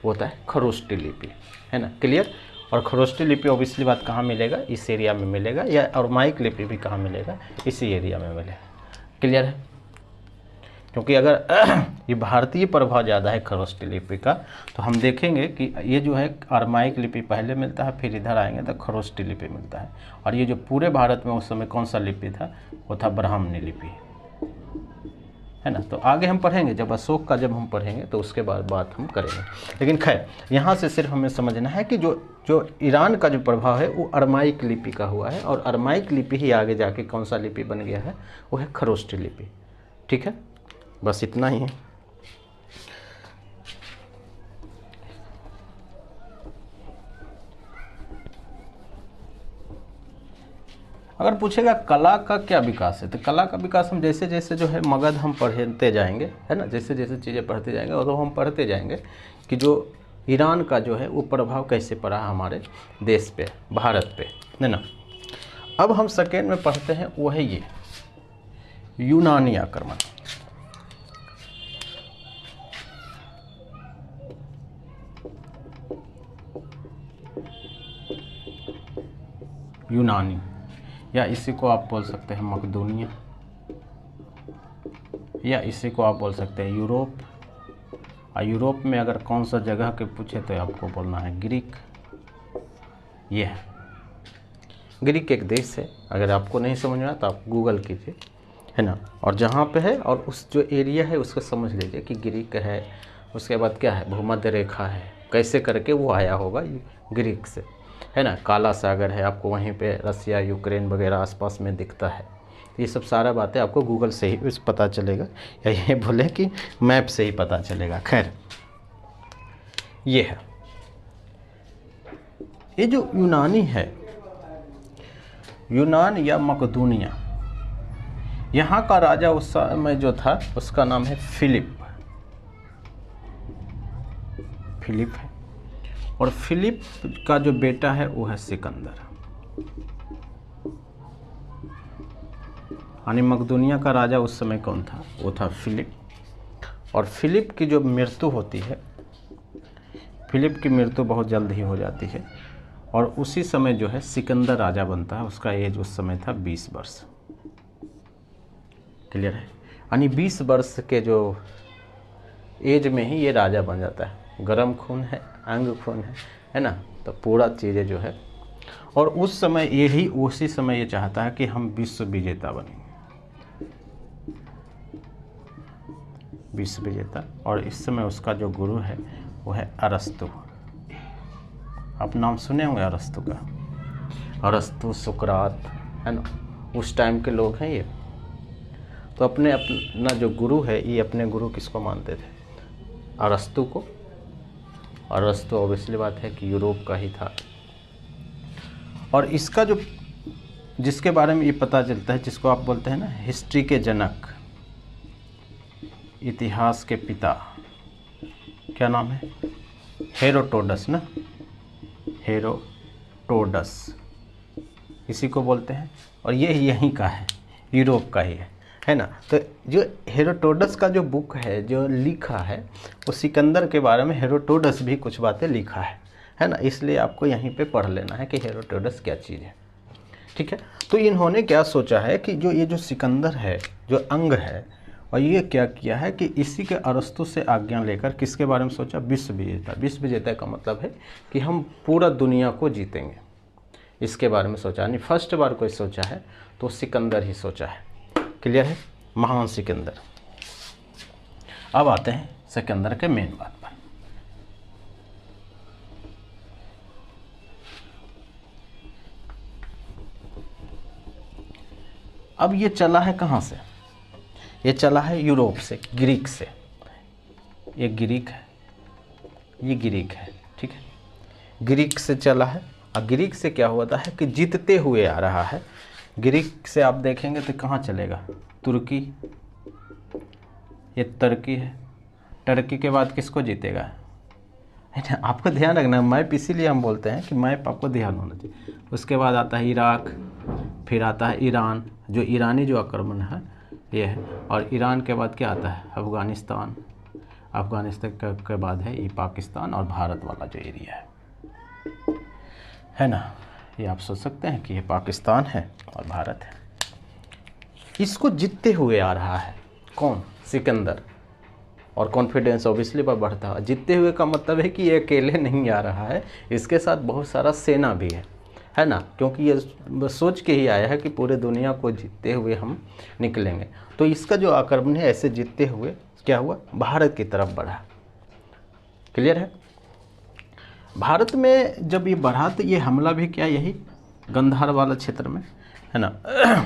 A: होता है खरोष्टी लिपि, है ना। क्लियर? और खरोष्टी लिपि ऑब्वियसली बात कहाँ मिलेगा? इस एरिया में मिलेगा, या अरमाइक लिपि भी कहाँ मिलेगा? इसी एरिया में मिलेगा। क्लियर है? क्योंकि अगर ये भारतीय प्रभाव ज़्यादा है खरोष्टी लिपि का, तो हम देखेंगे कि ये जो है अरमाइक लिपि पहले मिलता है, फिर इधर आएंगे तो खरोष्टी लिपि मिलता है। और ये जो पूरे भारत में उस समय कौन सा लिपि था? वो था ब्राह्मणी लिपि, है ना। तो आगे हम पढ़ेंगे, जब अशोक का जब हम पढ़ेंगे तो उसके बाद बात हम करेंगे। लेकिन खैर यहाँ से सिर्फ हमें समझना है कि जो ईरान का जो प्रभाव है वो अरमाइक लिपि का हुआ है, और अरमाइक लिपि ही आगे जाके कौन सा लिपि बन गया है? वो है खरोष्टी लिपि। ठीक है, बस इतना ही है। अगर पूछेगा कला का क्या विकास है, तो कला का विकास हम जैसे जैसे जो है मगध हम पढ़ते जाएंगे, है ना, जैसे जैसे चीज़ें पढ़ते जाएंगे और तो हम पढ़ते जाएंगे कि जो ईरान का जो है वो प्रभाव कैसे पड़ा हमारे देश पे, भारत पे, है ना। अब हम सेकेंड में पढ़ते हैं वो है ये यूनानी आक्रमण। यूनानी, या इसी को आप बोल सकते हैं मकदूनिया, या इसी को आप बोल सकते हैं यूरोप। और यूरोप में अगर कौन सा जगह के पूछे तो आपको बोलना है ग्रीक। ये है ग्रीक एक देश है, अगर आपको नहीं समझ में आया तो आप गूगल कीजिए, है ना, और जहाँ पे है और उस जो एरिया है उसको समझ लीजिए कि ग्रीक है। उसके बाद क्या है, भूमध्य रेखा है, कैसे करके वो आया होगा ग्रीक से, है ना। काला सागर है, आपको वहीं पे रसिया यूक्रेन वगैरह आसपास में दिखता है। ये सब सारा बातें आपको गूगल से ही पता चलेगा, या ये बोले कि मैप से ही पता चलेगा। खैर ये है, ये जो यूनानी है, यूनान या मकदूनिया, यहाँ का राजा उस समय जो था उसका नाम है फिलिप। फिलिप है, और फिलिप का जो बेटा है वो है सिकंदर। यानी मकदूनिया का राजा उस समय कौन था, वो था फिलिप। और फिलिप की जो मृत्यु होती है, फिलिप की मृत्यु बहुत जल्द ही हो जाती है, और उसी समय जो है सिकंदर राजा बनता है। उसका एज उस समय था 20 वर्ष। क्लियर है, यानी 20 वर्ष के जो एज में ही ये राजा बन जाता है। गरम खून है, अंग खून है ना, तो पूरा चीज़ें जो है। और उस समय यही उसी समय ये चाहता है कि हम विश्व विजेता बनेंगे, विश्व विजेता। और इस समय उसका जो गुरु है वो है अरस्तु। आप नाम सुने होंगे अरस्तु का, अरस्तु, सुकरात, है ना, उस टाइम के लोग हैं ये। तो अपना जो गुरु है, ये अपने गुरु किसको मानते थे, अरस्तु को। अरस्तु ऑब्वियसली बात है कि यूरोप का ही था। और इसका जो जिसके बारे में ये पता चलता है, जिसको आप बोलते हैं ना हिस्ट्री के जनक, इतिहास के पिता, क्या नाम है, हेरोडोटस ना, हेरोडोटस इसी को बोलते हैं। और ये यहीं का है, यूरोप का ही है ना। तो जो हेरोडोटस का जो बुक है जो लिखा है, वो सिकंदर के बारे में हेरोडोटस भी कुछ बातें लिखा है ना। इसलिए आपको यहीं पे पढ़ लेना है कि हेरोडोटस क्या चीज़ है, ठीक है। तो इन्होंने क्या सोचा है कि जो ये जो सिकंदर है, जो अंग है, और ये क्या किया है कि इसी के अरस्तु से आज्ञा लेकर किसके बारे में सोचा, विश्व विजेता। विश्व विजेता का मतलब है कि हम पूरा दुनिया को जीतेंगे, इसके बारे में सोचा। यानी फर्स्ट बार कोई सोचा है तो सिकंदर ही सोचा है। क्लियर है, महान सिकंदर। अब आते हैं सिकंदर के मेन बात पर। अब ये चला है कहाँ से, ये चला है यूरोप से, ग्रीक से। ये ग्रीक है, ये ग्रीक है, ठीक है, ग्रीक से चला है। और ग्रीक से क्या हुआ है कि जीतते हुए आ रहा है। ग्रीक से आप देखेंगे तो कहाँ चलेगा, तुर्की, ये तुर्की है। टर्की के बाद किसको जीतेगा, है ना। आपको ध्यान रखना, मैप इसीलिए हम बोलते हैं कि मैप आपको ध्यान होना चाहिए। उसके बाद आता है इराक, फिर आता है ईरान, जो ईरानी जो आक्रमण है ये है। और ईरान के बाद क्या आता है, अफ़गानिस्तान। अफ़गानिस्तान के बाद है ये पाकिस्तान और भारत वाला जो एरिया है ना। ये आप सोच सकते हैं कि ये पाकिस्तान है और भारत है। इसको जीतते हुए आ रहा है कौन, सिकंदर। और कॉन्फिडेंस ऑब्वियसली बढ़ता है। जीतते हुए का मतलब है कि ये अकेले नहीं आ रहा है, इसके साथ बहुत सारा सेना भी है ना। क्योंकि ये सोच के ही आया है कि पूरे दुनिया को जीतते हुए हम निकलेंगे। तो इसका जो आक्रमण है ऐसे जीतते हुए क्या हुआ, भारत की तरफ बढ़ा। क्लियर है। भारत में जब ये बढ़ा तो ये हमला भी क्या, यही गंधार वाला क्षेत्र में, है ना।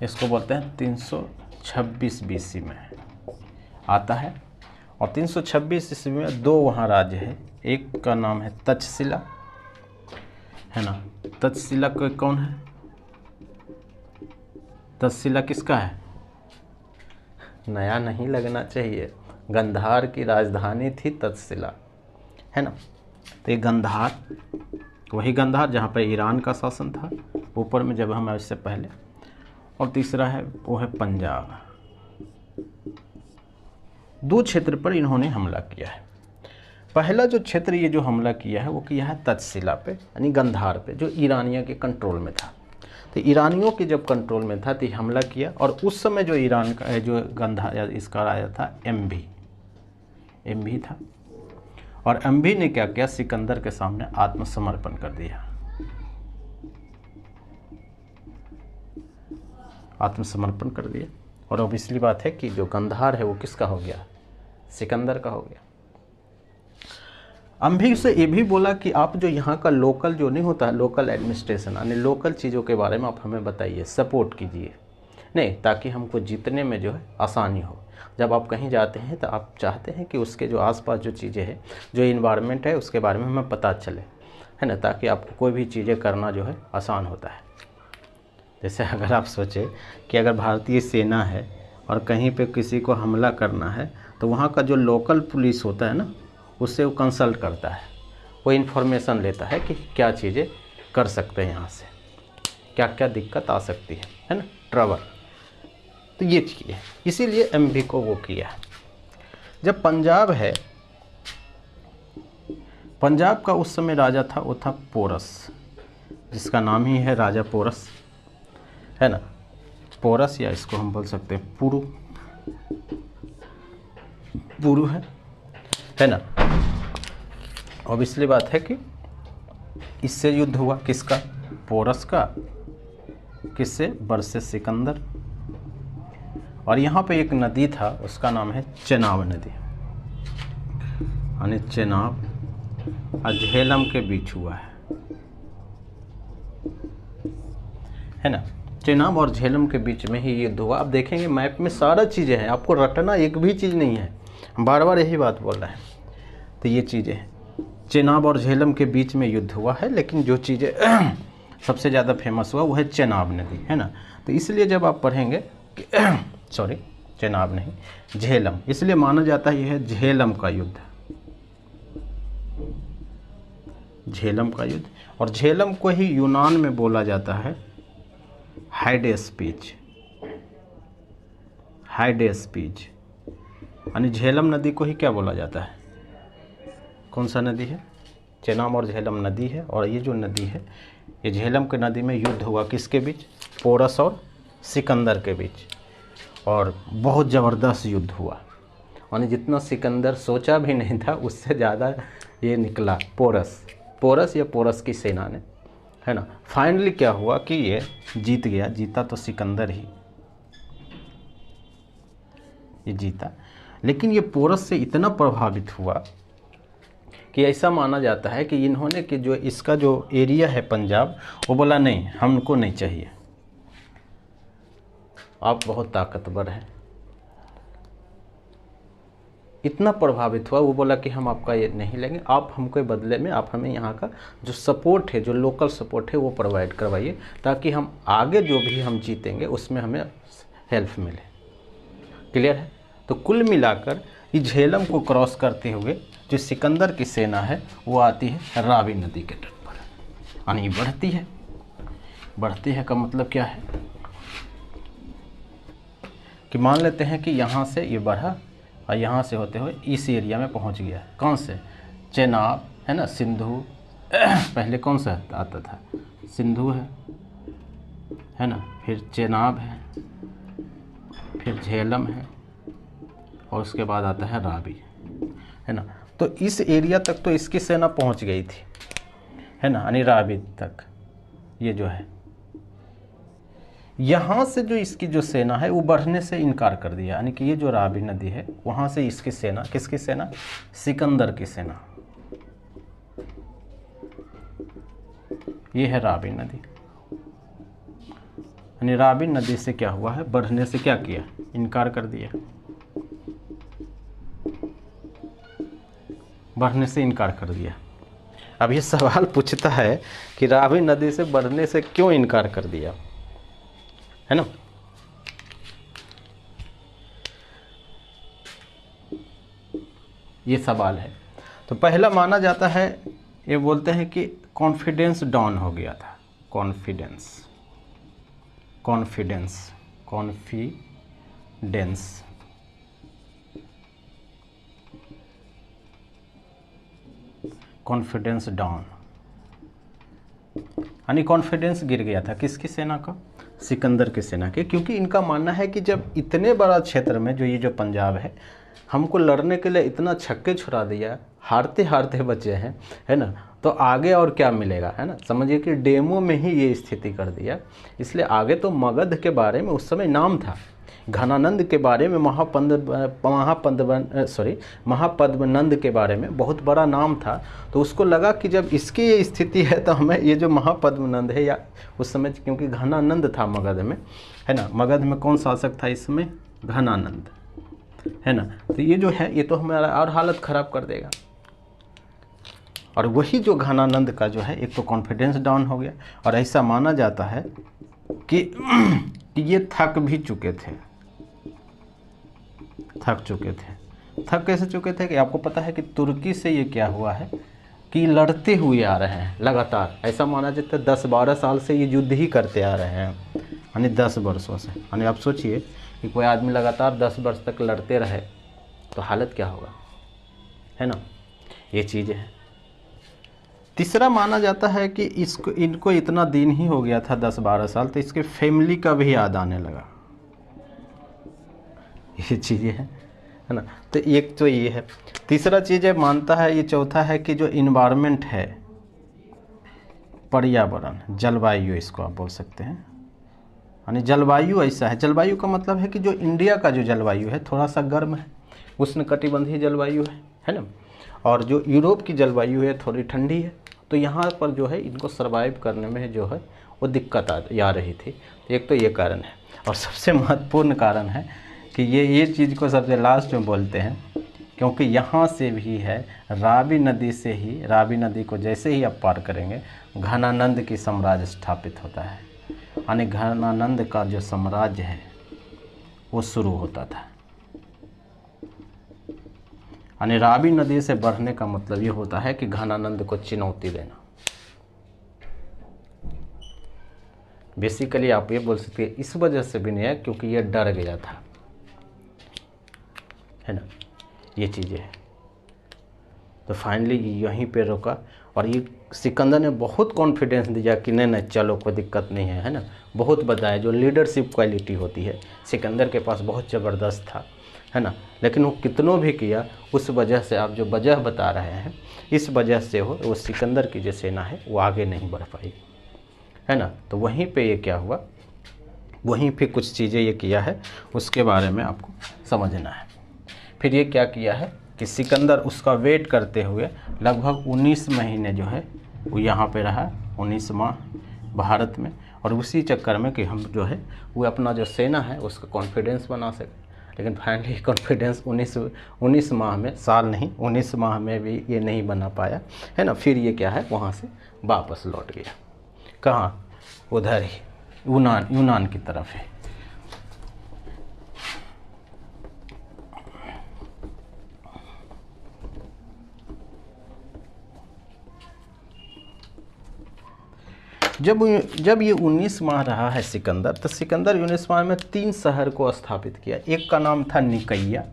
A: इसको बोलते हैं 326 BC में आता है। और 326 ईस्वी में दो वहाँ राज्य है, एक का नाम है तक्षशिला, है ना। तक्षशिला को कौन है, तक्षशिला किसका है? नया नहीं लगना चाहिए, गंधार की राजधानी थी तक्षशिला, है ना। तो ये गंधार, वही गंधार जहाँ पर ईरान का शासन था ऊपर में जब हम इससे पहले। और तीसरा है वो है पंजाब। 2 क्षेत्र पर इन्होंने हमला किया है। पहला जो क्षेत्र ये जो हमला किया है वो किया है तक्षशिला पे, यानी गंधार पे, जो ईरानियों के कंट्रोल में था। तो ईरानियों के जब कंट्रोल में था तो हमला किया। और उस समय जो ईरान का जो गंधार इसका राजा था एम्भी था। और एम्भी ने क्या किया, सिकंदर के सामने आत्मसमर्पण कर दिया। आत्मसमर्पण कर दिया। और अब इसलिए बात है कि जो गंधार है वो किसका हो गया? सिकंदर का हो गया। एम्भी से ये भी बोला कि आप जो यहाँ का लोकल जो नहीं होता है, लोकल एडमिनिस्ट्रेशन, यानी लोकल चीज़ों के बारे में आप हमें बताइए, सपोर्ट कीजिए, नहीं, ताकि हमको जीतने में जो है आसानी हो। जब आप कहीं जाते हैं तो आप चाहते हैं कि उसके जो आसपास जो चीज़ें हैं, जो इन्वायरमेंट है, उसके बारे में हमें पता चले, है ना, ताकि आपको कोई भी चीज़ें करना जो है आसान होता है। जैसे अगर आप सोचें कि अगर भारतीय सेना है और कहीं पे किसी को हमला करना है तो वहाँ का जो लोकल पुलिस होता है ना, उससे वो कंसल्ट करता है, वो इन्फॉर्मेशन लेता है कि क्या चीज़ें कर सकते हैं, यहाँ से क्या क्या दिक्कत आ सकती है ना, ट्रबल। तो ये चीज़ है, इसीलिए एम्भी को वो किया। जब पंजाब है, पंजाब का उस समय राजा था, वो था पोरस, जिसका नाम ही है राजा पोरस, है ना। पोरस, या इसको हम बोल सकते हैं पुरु है ना। अब इसलिए बात है कि इससे युद्ध हुआ, किसका? पोरस का। किससे? बरसे सिकंदर। और यहाँ पे एक नदी था, उसका नाम है चेनाब नदी, यानी चेनाब और झेलम के बीच हुआ है ना। चेनाब और झेलम के बीच में ही युद्ध हुआ। आप देखेंगे मैप में सारा चीज़ें हैं, आपको रटना एक भी चीज़ नहीं है, बार बार यही बात बोल रहे हैं। तो ये चीज़ें हैं, चेनाब और झेलम के बीच में युद्ध हुआ है, लेकिन जो चीज़ें सबसे ज़्यादा फेमस हुआ वो है चेनाब नदी, है ना। तो इसलिए जब आप पढ़ेंगे कि सॉरी, चेनाब नहीं, झेलम, इसलिए माना जाता है यह है झेलम का युद्ध, झेलम का युद्ध। और झेलम को ही यूनान में बोला जाता है हाइडेस्पीच, हाइडेस्पीच, यानी झेलम नदी को ही क्या बोला जाता है? कौन सा नदी है? चेनाब और झेलम नदी है। और ये जो नदी है, ये झेलम की नदी में युद्ध हुआ किसके बीच? पोरस और सिकंदर के बीच। और बहुत ज़बरदस्त युद्ध हुआ, यानी जितना सिकंदर सोचा भी नहीं था उससे ज़्यादा ये निकला पोरस या पोरस की सेना ने, है ना। फाइनली क्या हुआ कि ये जीत गया। जीता तो सिकंदर ही, ये जीता। लेकिन ये पोरस से इतना प्रभावित हुआ कि ऐसा माना जाता है कि इन्होंने कि जो इसका जो एरिया है पंजाब, वो बोला नहीं, हमको नहीं चाहिए, आप बहुत ताकतवर हैं। इतना प्रभावित हुआ, वो बोला कि हम आपका ये नहीं लेंगे, आप हमको बदले में आप हमें यहाँ का जो सपोर्ट है, जो लोकल सपोर्ट है वो प्रोवाइड करवाइए, ताकि हम आगे जो भी हम जीतेंगे उसमें हमें हेल्प मिले। क्लियर है? तो कुल मिलाकर ये झेलम को क्रॉस करते हुए जो सिकंदर की सेना है वो आती है रावी नदी के तट पर, यानी बढ़ती है। बढ़ती है का मतलब क्या है कि मान लेते हैं कि यहाँ से ये बढ़ा और यहाँ से होते हुए इस एरिया में पहुँच गया। कौन से? चेनाब, है ना, सिंधु पहले कौन सा आता था? सिंधु है ना, फिर चेनाब है, फिर झेलम है, और उसके बाद आता है रावी, है ना। तो इस एरिया तक तो इसकी सेना पहुंच गई थी, है ना, यानी रावी तक ये जो है। यहाँ से जो इसकी जो सेना है वो बढ़ने से इनकार कर दिया, यानी कि ये जो रावी नदी है वहाँ से इसकी सेना, किसकी सेना? सिकंदर की सेना। ये है रावी नदी, यानी रावी नदी से क्या हुआ है? बढ़ने से क्या किया? इनकार कर दिया, बढ़ने से इनकार कर दिया। अब ये सवाल पूछता है कि रावी नदी से बढ़ने से क्यों इनकार कर दिया, है ना। ये सवाल है। तो पहला माना जाता है, ये बोलते हैं कि कॉन्फिडेंस डाउन हो गया था। कॉन्फिडेंस डाउन, यानी कॉन्फिडेंस गिर गया था किसकी सेना का? सिकंदर की सेना के। क्योंकि इनका मानना है कि जब इतने बड़ा क्षेत्र में जो ये जो पंजाब है, हमको लड़ने के लिए इतना छक्के छुड़ा दिया, हारते हारते बचे हैं, है ना, तो आगे और क्या मिलेगा, है ना। समझिए कि डेमो में ही ये स्थिति कर दिया। इसलिए आगे तो मगध के बारे में उस समय नाम था, घनानंद के बारे में, महापद्मनंद के बारे में बहुत बड़ा नाम था। तो उसको लगा कि जब इसकी ये स्थिति है तो हमें ये जो महापद्मनंद है, या उस समय क्योंकि घनानंद था मगध में, है ना, मगध में कौन शासक था इस समय? घनानंद, है ना। तो ये जो है ये तो हमारा और हालत ख़राब कर देगा। और वही जो घनानंद का जो है, एक तो कॉन्फिडेंस डाउन हो गया, और ऐसा माना जाता है कि ये थक भी चुके थे। थक कैसे चुके थे कि आपको पता है कि तुर्की से ये क्या हुआ है कि लड़ते हुए आ रहे हैं लगातार। ऐसा माना जाता है 10-12 साल से ये युद्ध ही करते आ रहे हैं, यानी 10 वर्षों से। यानी आप सोचिए कि कोई आदमी लगातार 10 वर्ष तक लड़ते रहे तो हालत क्या होगा, है ना। ये चीज़ें हैं। तीसरा माना जाता है कि इनको इतना दिन ही हो गया था 10-12 साल, तो इसके फैमिली का भी याद आने लगा। ये चीज़ें हैं, है ना। तो एक तो ये है। तीसरा चीज़ है मानता है, ये चौथा है कि जो इन्वायरमेंट है, पर्यावरण, जलवायु इसको आप बोल सकते हैं, यानी जलवायु ऐसा है। जलवायु का मतलब है कि जो इंडिया का जो जलवायु है थोड़ा सा गर्म है, उष्णकटिबंधीय जलवायु है ना। और जो यूरोप की जलवायु है थोड़ी ठंडी है। तो यहाँ पर जो है इनको सर्वाइव करने में जो है वो दिक्कत आ रही थी। तो एक तो ये कारण है, और सबसे महत्वपूर्ण कारण है कि ये चीज़ को सबसे लास्ट में बोलते हैं, क्योंकि यहाँ से भी है रावी नदी से ही, रावी नदी को जैसे ही आप पार करेंगे घनानंद की साम्राज्य स्थापित होता है, यानी घनानंद का जो साम्राज्य है वो शुरू होता था। यानी रावी नदी से बढ़ने का मतलब ये होता है कि घनानंद को चुनौती देना। बेसिकली आप ये बोल सकते हैं इस वजह से भी नहीं है क्योंकि ये डर गया था, है ना। ये चीज़ें हैं। तो फाइनली यहीं पे रोका, और ये सिकंदर ने बहुत कॉन्फिडेंस दिया कि नहीं चलो कोई दिक्कत नहीं है ना। बहुत बताया, जो लीडरशिप क्वालिटी होती है सिकंदर के पास बहुत ज़बरदस्त था, है ना। लेकिन वो कितनों भी किया, उस वजह से आप जो वजह बता रहे हैं, इस वजह से वो सिकंदर की जो सेना है वो आगे नहीं बढ़ पाई, है ना। तो वहीं पे ये क्या हुआ, वहीं पे कुछ चीज़ें ये किया है, उसके बारे में आपको समझना है। फिर ये क्या किया है कि सिकंदर उसका वेट करते हुए लगभग 19 महीने जो है वो यहाँ पे रहा, 19 माह भारत में। और उसी चक्कर में कि हम जो है वो अपना जो सेना है उसका कॉन्फिडेंस बना सके। लेकिन फाइनली कॉन्फिडेंस 19 माह में, साल नहीं 19 माह में भी ये नहीं बना पाया, है ना। फिर ये क्या है, वहाँ से वापस लौट गया। कहाँ? उधर ही यूनान की तरफ है। जब ये 19 माह रहा है सिकंदर, तो सिकंदर 19 माह में 3 शहर को स्थापित किया। एक का नाम था निकैया,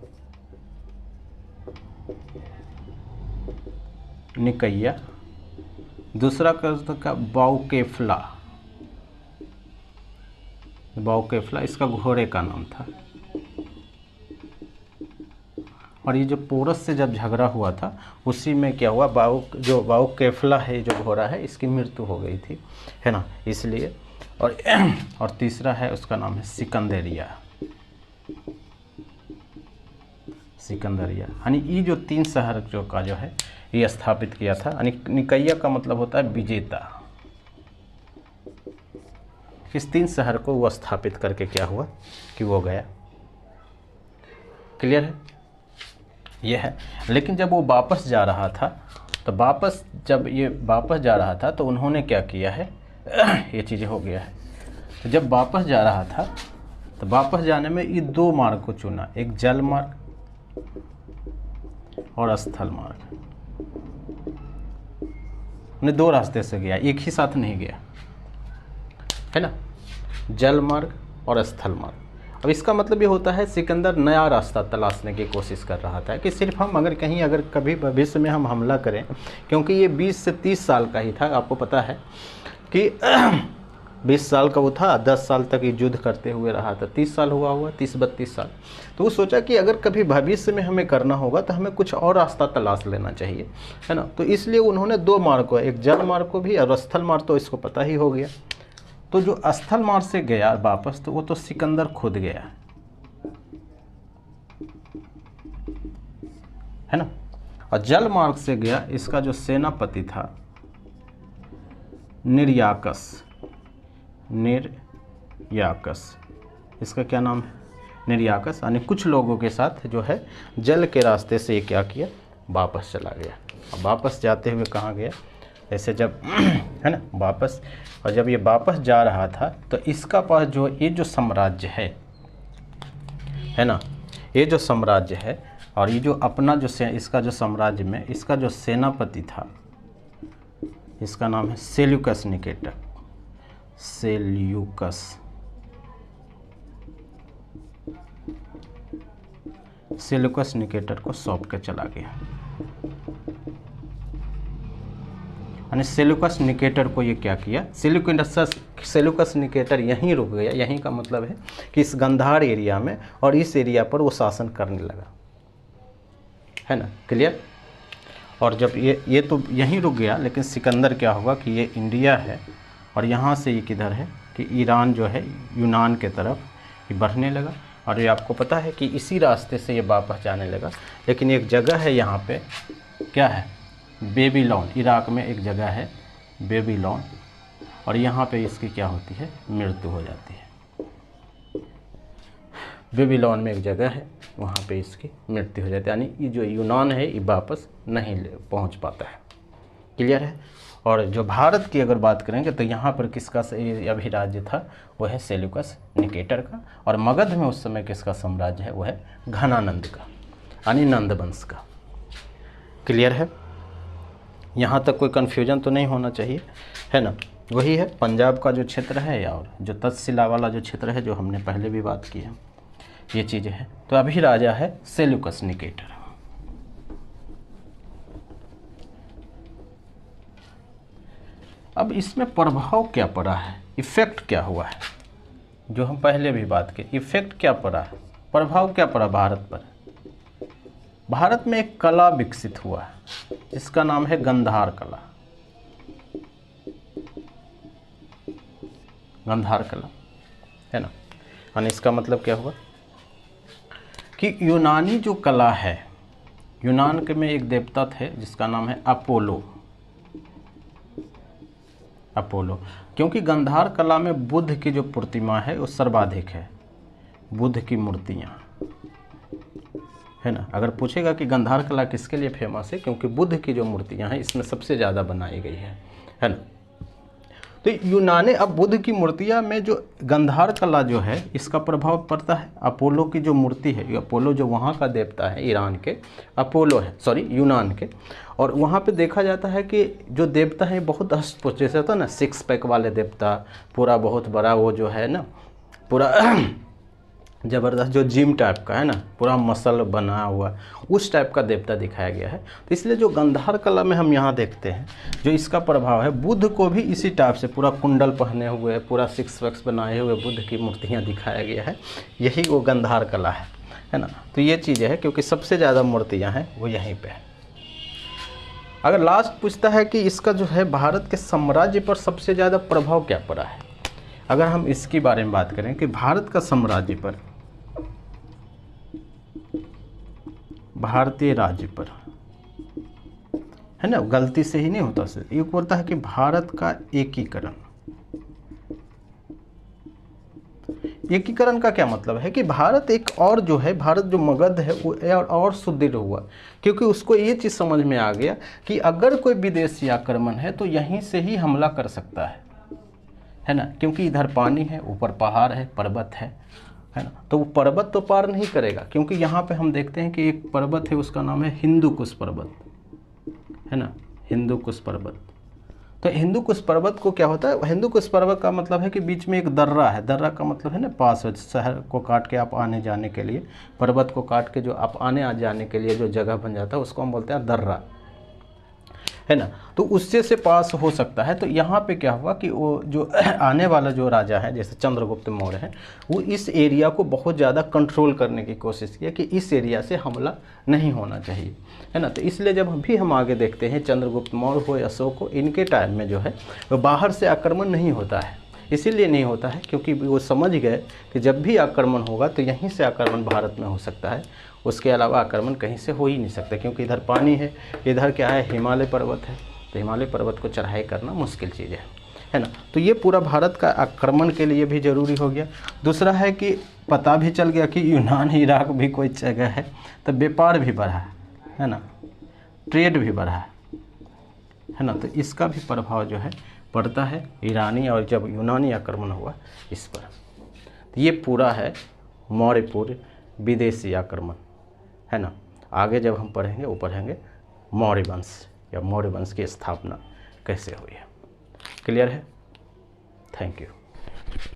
A: दूसरा का बाउकेफला, इसका घोड़े का नाम था। और ये जो पोरस से जब झगड़ा हुआ था उसी में क्या हुआ, बाउकेफला है जो घोड़ा है इसकी मृत्यु हो गई थी, है ना, इसलिए। और तीसरा है उसका नाम है सिकंदरिया, यानी ये जो 3 शहर जो है ये स्थापित किया था। यानी निकैया का मतलब होता है विजेता। इस 3 शहर को वो स्थापित करके क्या हुआ कि वो गया। क्लियर है? ये है। लेकिन जब वो वापस जा रहा था, तो जब ये वापस जा रहा था तो उन्होंने क्या किया है, ये चीज़ें हो गया है। तो जब वापस जा रहा था तो वापस जाने में ये 2 मार्ग को चुना, एक जल मार्ग और स्थल मार्ग, ने 2 रास्ते से गया, एक ही साथ नहीं गया, है ना, जल मार्ग और स्थल मार्ग। अब इसका मतलब ये होता है सिकंदर नया रास्ता तलाशने की कोशिश कर रहा था कि सिर्फ हम अगर कभी भविष्य में हम हमला करें, क्योंकि ये 20 से 30 साल का ही था, आपको पता है कि 20 साल का वो था, 10 साल तक ये युद्ध करते हुए रहा था, 30 साल हुआ 30-32 साल। तो वो सोचा कि अगर कभी भविष्य में हमें करना होगा तो हमें कुछ और रास्ता तलाश लेना चाहिए, है ना। तो इसलिए उन्होंने 2 मार्ग को, एक जल मार्ग को भी और स्थल मार्ग तो इसको पता ही हो गया। तो जो स्थल मार्ग से गया वापस, तो वो तो सिकंदर खुद गया, है ना। और जल मार्ग से गया इसका जो सेनापति था निर्याकस, इसका क्या नाम है, निर्याकस, यानी कुछ लोगों के साथ जो है जल के रास्ते से ये क्या किया, वापस चला गया। अब वापस जाते हुए कहाँ गया, ऐसे जब है ना वापस, और जब ये वापस जा रहा था तो इसका पास जो ये जो साम्राज्य है ना, ये जो साम्राज्य है और ये जो अपना जो इसका जो साम्राज्य में इसका जो सेनापति था, इसका नाम है सेल्यूकस निकेटर, सेल्यूकस निकेटर को सौंप के चला गया। यानी सेल्यूकस निकेटर को ये क्या किया, सेल्यूकस निकेटर यहीं रुक गया। यहीं का मतलब है कि इस गंधार एरिया में और इस एरिया पर वो शासन करने लगा, है ना, क्लियर। और जब ये तो यहीं रुक गया, लेकिन सिकंदर क्या होगा कि ये इंडिया है और यहाँ से ये किधर है कि ईरान जो है यूनान के तरफ ये बढ़ने लगा। और ये आपको पता है कि इसी रास्ते से ये वापस जाने लगा। लेकिन एक जगह है यहाँ पे, क्या है, बेबीलोन, इराक में एक जगह है बेबीलोन, और यहाँ पे इसकी क्या होती है, मृत्यु हो जाती है। बेबीलोन में एक जगह है, वहाँ पे इसकी मृत्यु हो जाती है, यानी ये जो यूनान है ये वापस नहीं पहुँच पाता है, क्लियर है। और जो भारत की अगर बात करेंगे तो यहाँ पर किसका अभी राज्य था, वो है सेल्यूकस निकेटर का। और मगध में उस समय किसका साम्राज्य है, वो है घनानंद का, यानी नंद वंश का, क्लियर है। यहाँ तक कोई कन्फ्यूजन तो नहीं होना चाहिए, है ना। वही है पंजाब का जो क्षेत्र है और जो तक्षशिला वाला जो क्षेत्र है, जो हमने पहले भी बात की है, ये चीज़ें हैं। तो अभी राजा है सेल्यूकस निकेटर। अब इसमें प्रभाव क्या पड़ा है, इफ़ेक्ट क्या हुआ है, जो हम पहले भी बात की, इफ़ेक्ट क्या पड़ा है, प्रभाव क्या पड़ा भारत पर। भारत में एक कला विकसित हुआ है जिसका नाम है गंधार कला, गंधार कला, है ना। यानी इसका मतलब क्या हुआ कि यूनानी जो कला है, यूनान के में एक देवता थे जिसका नाम है अपोलो, क्योंकि गंधार कला में बुद्ध की जो प्रतिमा है वो सर्वाधिक है, बुद्ध की मूर्तियाँ, है ना। अगर पूछेगा कि गंधार कला किसके लिए फेमस है, क्योंकि बुद्ध की जो मूर्तियाँ हैं इसमें सबसे ज़्यादा बनाई गई है ना। तो यूनानी, अब बुद्ध की मूर्तियाँ में जो गंधार कला जो है इसका प्रभाव पड़ता है। अपोलो की जो मूर्ति है, अपोलो जो वहाँ का देवता है, ईरान के अपोलो है, सॉरी यूनान के, और वहाँ पे देखा जाता है कि जो देवता है बहुत हष्टपुष्ट, जैसे होता है ना 6 पैक वाले देवता, पूरा बहुत बड़ा वो जो है ना, पूरा ज़बरदस्त जो जिम टाइप का है ना, पूरा मसल बना हुआ, उस टाइप का देवता दिखाया गया है। तो इसलिए जो गंधार कला में हम यहाँ देखते हैं जो इसका प्रभाव है, बुद्ध को भी इसी टाइप से पूरा कुंडल पहने हुए, पूरा 6 पैक्स बनाए हुए बुद्ध की मूर्तियाँ दिखाया गया है, यही वो गंधार कला है ना। तो ये चीज़ें है, क्योंकि सबसे ज़्यादा मूर्तियाँ हैं वो यहीं पर है। अगर लास्ट पूछता है कि इसका जो है भारत के साम्राज्य पर सबसे ज़्यादा प्रभाव क्या पड़ा है, अगर हम इसके बारे में बात करें कि भारत का साम्राज्य पर, भारतीय राज्य पर, है ना, गलती से ही नहीं होता सर, एक बोलता है कि भारत का एकीकरण। एकीकरण का क्या मतलब है कि भारत एक और जो है, भारत जो मगध है वो और सुदृढ़ हुआ, क्योंकि उसको ये चीज़ समझ में आ गया कि अगर कोई विदेशी आक्रमण है तो यहीं से ही हमला कर सकता है ना, क्योंकि इधर पानी है, ऊपर पहाड़ है, पर्वत है, है ना। तो वो पर्वत तो पार नहीं करेगा, क्योंकि यहाँ पे हम देखते हैं कि एक पर्वत है, उसका नाम है हिंदू कुश पर्वत, है ना, हिंदू कुश पर्वत। तो हिंदू कुश पर्वत को क्या होता है, हिंदू कुश पर्वत का मतलब है कि बीच में एक दर्रा है, दर्रा का मतलब है ना पास है, शहर को काट के आप आने जाने के लिए, पर्वत को काट के जो आप आने आ जाने के लिए जो जगह बन जाता है उसको हम बोलते हैं दर्रा, है ना। तो उससे से पास हो सकता है। तो यहाँ पे क्या हुआ कि वो जो आने वाला जो राजा है जैसे चंद्रगुप्त मौर्य है, वो इस एरिया को बहुत ज़्यादा कंट्रोल करने की कोशिश किया कि इस एरिया से हमला नहीं होना चाहिए, है ना। तो इसलिए जब भी हम आगे देखते हैं चंद्रगुप्त मौर्य हो, अशोक हो, इनके टाइम में जो है वो बाहर से आक्रमण नहीं होता है। इसीलिए नहीं होता है क्योंकि वो समझ गए कि जब भी आक्रमण होगा तो यहीं से आक्रमण भारत में हो सकता है, उसके अलावा आक्रमण कहीं से हो ही नहीं सकता, क्योंकि इधर पानी है, इधर क्या है, हिमालय पर्वत है, तो हिमालय पर्वत को चढ़ाई करना मुश्किल चीज़ है ना। तो ये पूरा भारत का आक्रमण के लिए भी ज़रूरी हो गया। दूसरा है कि पता भी चल गया कि यूनान इराक भी कोई जगह है, तो व्यापार भी बढ़ा है ना, ट्रेड भी बढ़ा है ना। तो इसका भी प्रभाव जो है पड़ता है ईरानी और जब यूनानी आक्रमण हुआ इस पर। तो ये पूरा है मौर्यपुर विदेशी आक्रमण, है ना। आगे जब हम पढ़ेंगे वो पढ़ेंगे मौर्य वंश या मौर्य वंश की स्थापना कैसे हुई है। क्लियर है? Thank you.